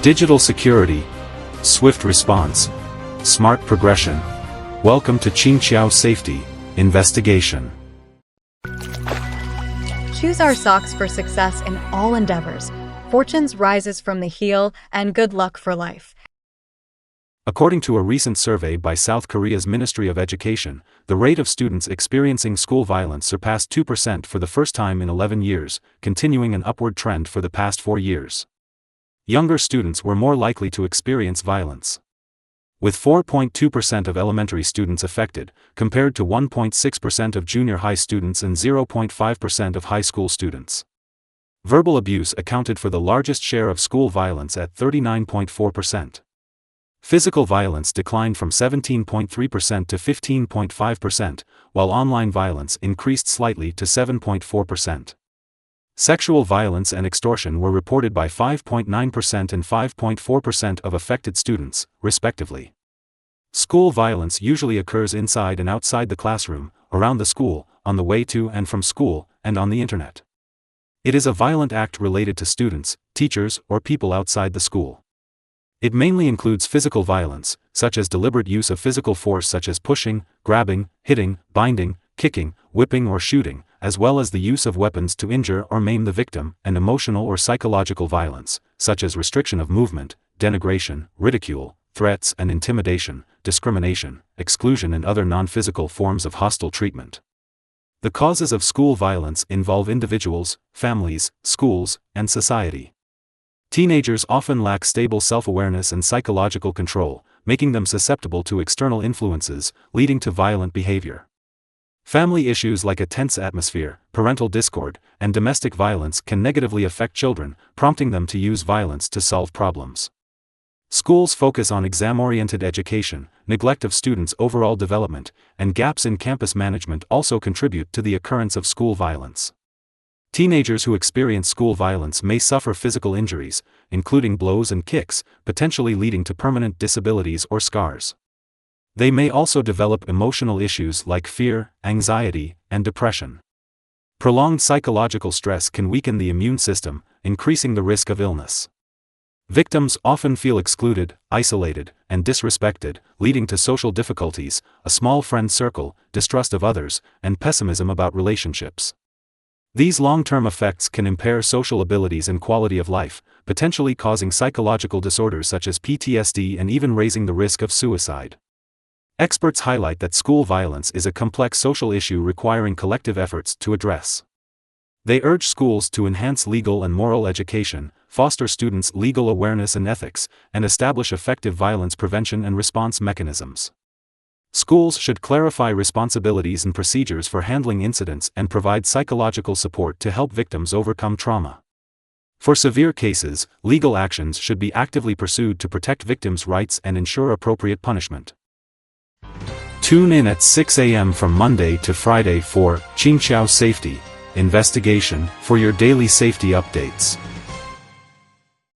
Digital security, swift response, smart progression. Welcome to Qingqiao Safety Investigation. Choose our socks for success in all endeavors. Fortunes rises from the heel, and good luck for life. According to a recent survey by South Korea's Ministry of Education, the rate of students experiencing school violence surpassed 2% for the first time in 11 years, continuing an upward trend for the past 4 years. Younger students were more likely to experience violence, with 4.2% of elementary students affected, compared to 1.6% of junior high students and 0.5% of high school students. Verbal abuse accounted for the largest share of school violence at 39.4%. Physical violence declined from 17.3% to 15.5%, while online violence increased slightly to 7.4%. Sexual violence and extortion were reported by 5.9% and 5.4% of affected students, respectively. School violence usually occurs inside and outside the classroom, around the school, on the way to and from school, and on the internet. It is a violent act related to students, teachers, or people outside the school. It mainly includes physical violence, such as deliberate use of physical force such as pushing, grabbing, hitting, binding, kicking, whipping or shooting, as well as the use of weapons to injure or maim the victim, and emotional or psychological violence, such as restriction of movement, denigration, ridicule, threats and intimidation, discrimination, exclusion and other non-physical forms of hostile treatment. The causes of school violence involve individuals, families, schools, and society. Teenagers often lack stable self-awareness and psychological control, making them susceptible to external influences, leading to violent behavior. Family issues like a tense atmosphere, parental discord, and domestic violence can negatively affect children, prompting them to use violence to solve problems. Schools focus on exam-oriented education, neglect of students' overall development, and gaps in campus management also contribute to the occurrence of school violence. Teenagers who experience school violence may suffer physical injuries, including blows and kicks, potentially leading to permanent disabilities or scars. They may also develop emotional issues like fear, anxiety, and depression. Prolonged psychological stress can weaken the immune system, increasing the risk of illness. Victims often feel excluded, isolated, and disrespected, leading to social difficulties, a small friend circle, distrust of others, and pessimism about relationships. These long-term effects can impair social abilities and quality of life, potentially causing psychological disorders such as PTSD and even raising the risk of suicide. Experts highlight that school violence is a complex social issue requiring collective efforts to address. They urge schools to enhance legal and moral education, foster students' legal awareness and ethics, and establish effective violence prevention and response mechanisms. Schools should clarify responsibilities and procedures for handling incidents and provide psychological support to help victims overcome trauma. For severe cases, legal actions should be actively pursued to protect victims' rights and ensure appropriate punishment. Tune in at 6 a.m. from Monday to Friday for Qingqiao Safety Investigation for your daily safety updates.